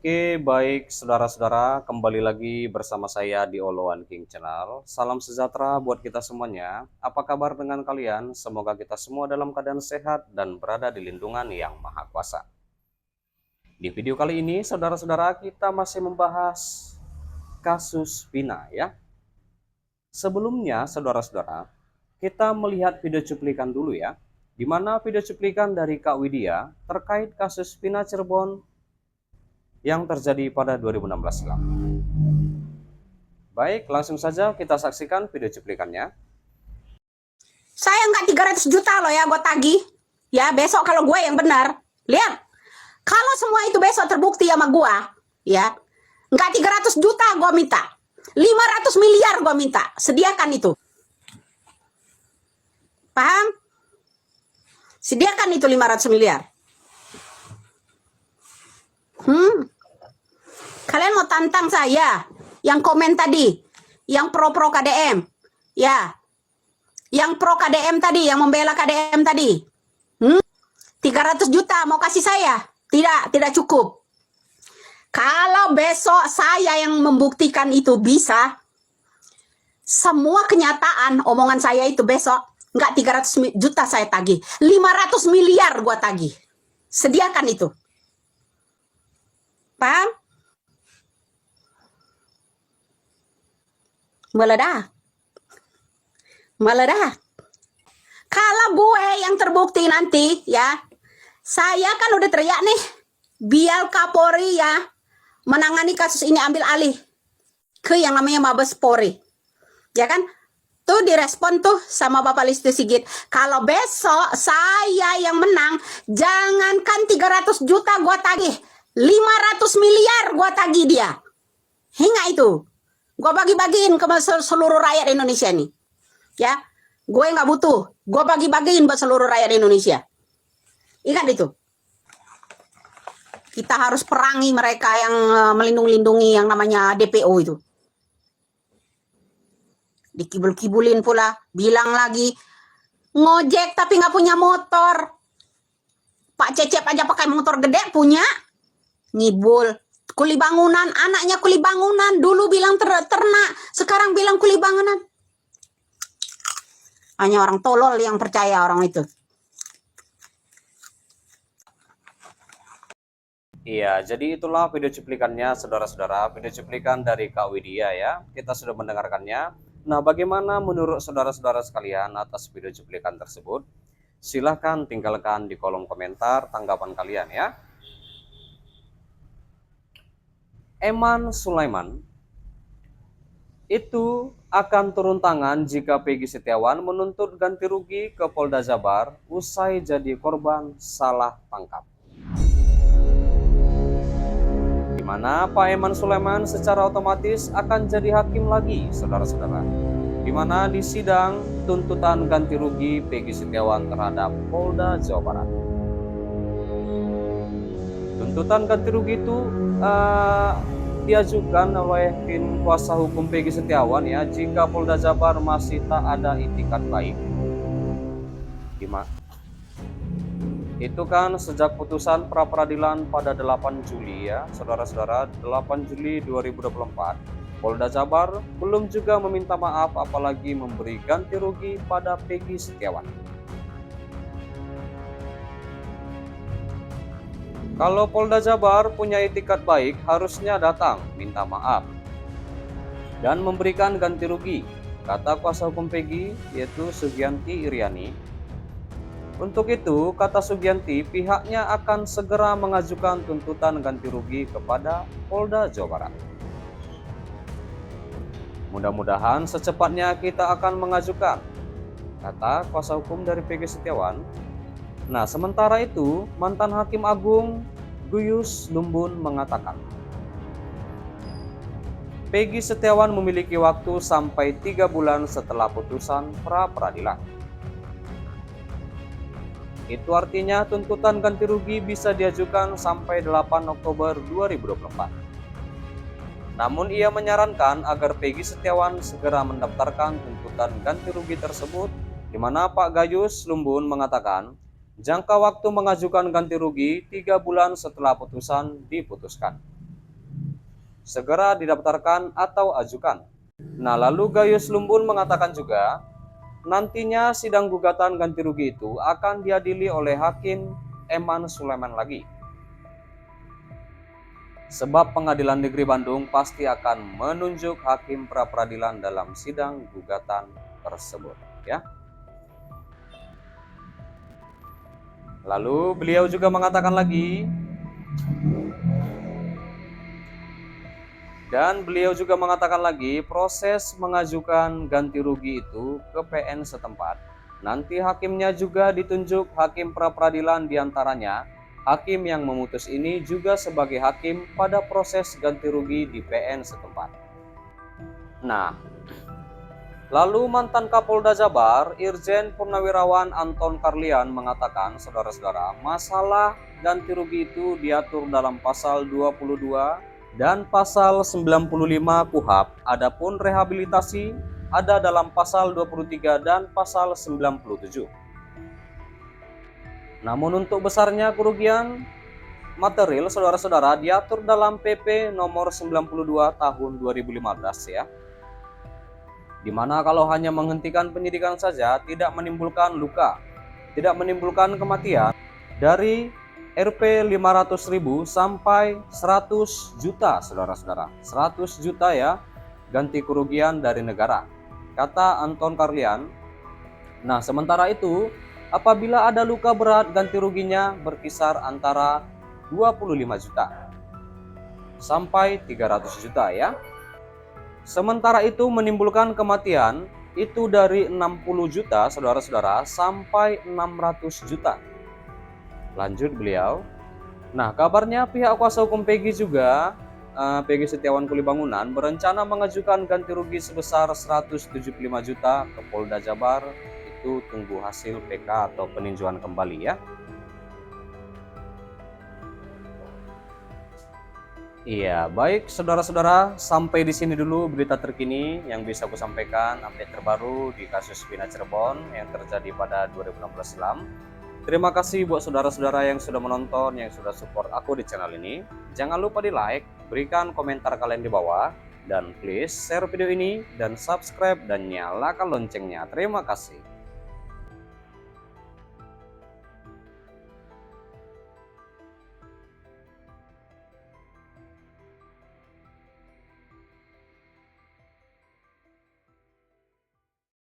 Oke, baik saudara-saudara, kembali lagi bersama saya di Oloan King Channel. Salam sejahtera buat kita semuanya. Apa kabar dengan kalian? Semoga kita semua dalam keadaan sehat dan berada di lindungan yang Maha Kuasa. Di video kali ini, saudara-saudara, kita masih membahas kasus Vina ya. Sebelumnya, saudara-saudara, kita melihat video cuplikan dulu ya, di mana video cuplikan dari Kak Widya terkait kasus Vina Cirebon yang terjadi pada 2016 silam. Baik, langsung saja kita saksikan video cuplikannya. Saya nggak 300 juta loh ya gue tagih. Ya besok kalau gue yang benar. Lihat, kalau semua itu besok terbukti sama gue, ya nggak 300 juta gue minta. 500 miliar gue minta. Sediakan itu. Paham? Sediakan itu 500 miliar. Kalian mau tantang saya yang komen tadi, yang pro KDM, ya, yang pro KDM tadi, yang membela KDM tadi, 300 juta mau kasih saya? Tidak cukup. Kalau besok saya yang membuktikan itu bisa, semua kenyataan omongan saya itu besok, nggak 300 juta saya tagih, 500 miliar gua tagih. Sediakan itu. Paham? Meledak. Kalau gue yang terbukti nanti ya, saya kan udah teriak nih, biar Kapolri ya menangani kasus ini, ambil alih ke yang namanya Mabes Polri, ya kan? Tuh direspon tuh sama Bapak Listio Sigit, kalau besok saya yang menang, jangankan 300 juta gue tagih, 500 miliar gue tagih dia. Hingga itu gue bagi-bagiin ke seluruh rakyat Indonesia nih. Ya, gue nggak butuh. Gue bagi-bagiin buat seluruh rakyat Indonesia. Ingat itu. Kita harus perangi mereka yang melindungi yang namanya DPO itu. Dikibul-kibulin pula. Bilang lagi, ngojek tapi nggak punya motor. Pak Cecep aja pakai motor gede punya. Ngibul. Kuli bangunan, anaknya kuli bangunan, dulu bilang ternak, sekarang bilang kuli bangunan. Hanya orang tolol yang percaya orang itu. Iya, jadi itulah video cuplikannya saudara-saudara, video cuplikan dari Kak Widya ya. Kita sudah mendengarkannya. Nah, bagaimana menurut saudara-saudara sekalian atas video cuplikan tersebut? Silahkan tinggalkan di kolom komentar tanggapan kalian ya. Eman Sulaiman itu akan turun tangan jika Peggy Setiawan menuntut ganti rugi ke Polda Jabar usai jadi korban salah tangkap. Di mana Pak Eman Sulaiman secara otomatis akan jadi hakim lagi, saudara-saudara. Di mana di sidang tuntutan ganti rugi Peggy Setiawan terhadap Polda Jawa Barat. Tuntutan ganti rugi itu diajukan oleh tim kuasa hukum Peggy Setiawan ya, jika Polda Jabar masih tak ada itikat baik. Itu kan sejak putusan pra peradilan pada 8 Juli ya, saudara-saudara, 8 Juli 2024. Polda Jabar belum juga meminta maaf apalagi memberi ganti rugi pada Peggy Setiawan. Kalau Polda Jabar punya itikat baik, harusnya datang minta maaf dan memberikan ganti rugi, kata kuasa hukum Peggy, yaitu Sugianti Iriani. Untuk itu, kata Sugianti, pihaknya akan segera mengajukan tuntutan ganti rugi kepada Polda Jawa Barat. Mudah-mudahan secepatnya kita akan mengajukan, kata kuasa hukum dari Peggy Setiawan. Nah, sementara itu, mantan Hakim Agung Gayus Lumbun mengatakan, Peggy Setiawan memiliki waktu sampai 3 bulan setelah putusan pra peradilan. Itu artinya tuntutan ganti rugi bisa diajukan sampai 8 Oktober 2024. Namun ia menyarankan agar Peggy Setiawan segera mendaftarkan tuntutan ganti rugi tersebut, di mana Pak Gayus Lumbun mengatakan, jangka waktu mengajukan ganti rugi 3 bulan setelah putusan diputuskan. segera didaftarkan atau ajukan. Nah, lalu Gayus Lumbun mengatakan juga, nantinya sidang gugatan ganti rugi itu akan diadili oleh Hakim Eman Sulaiman lagi. Sebab Pengadilan Negeri Bandung pasti akan menunjuk hakim pra-peradilan dalam sidang gugatan tersebut, ya. Lalu beliau juga mengatakan lagi, proses mengajukan ganti rugi itu ke PN setempat. Nanti hakimnya juga ditunjuk hakim pra-peradilan, diantaranya hakim yang memutus ini juga sebagai hakim pada proses ganti rugi di PN setempat. Nah, lalu mantan Kapolda Jabar, Irjen Purnawirawan Anton Carlyan mengatakan, saudara-saudara, masalah ganti rugi itu diatur dalam pasal 22 dan pasal 95 KUHP. Adapun rehabilitasi ada dalam pasal 23 dan pasal 97. Namun untuk besarnya kerugian material, saudara-saudara, diatur dalam PP nomor 92 tahun 2015, ya. Di mana kalau hanya menghentikan penyidikan saja tidak menimbulkan luka, tidak menimbulkan kematian, dari Rp 500.000 sampai 100 juta, saudara-saudara. 100 juta ya, ganti kerugian dari negara, kata Anton Carlyan. Nah, sementara itu, apabila ada luka berat, ganti ruginya berkisar antara 25 juta sampai 300 juta ya. Sementara itu menimbulkan kematian itu dari 60 juta, saudara-saudara, sampai 600 juta. Lanjut beliau. Nah, kabarnya pihak kuasa hukum Peggy juga, Peggy Setiawan Kulibangunan, berencana mengajukan ganti rugi sebesar 175 juta ke Polda Jabar. Itu tunggu hasil PK atau peninjauan kembali ya. Iya, baik saudara-saudara, sampai di sini dulu berita terkini yang bisa aku sampaikan, update terbaru di kasus Vina Cirebon yang terjadi pada 2016 silam. Terima kasih buat saudara-saudara yang sudah menonton, yang sudah support aku di channel ini. Jangan lupa di like, berikan komentar kalian di bawah, dan please share video ini dan subscribe dan nyalakan loncengnya. Terima kasih.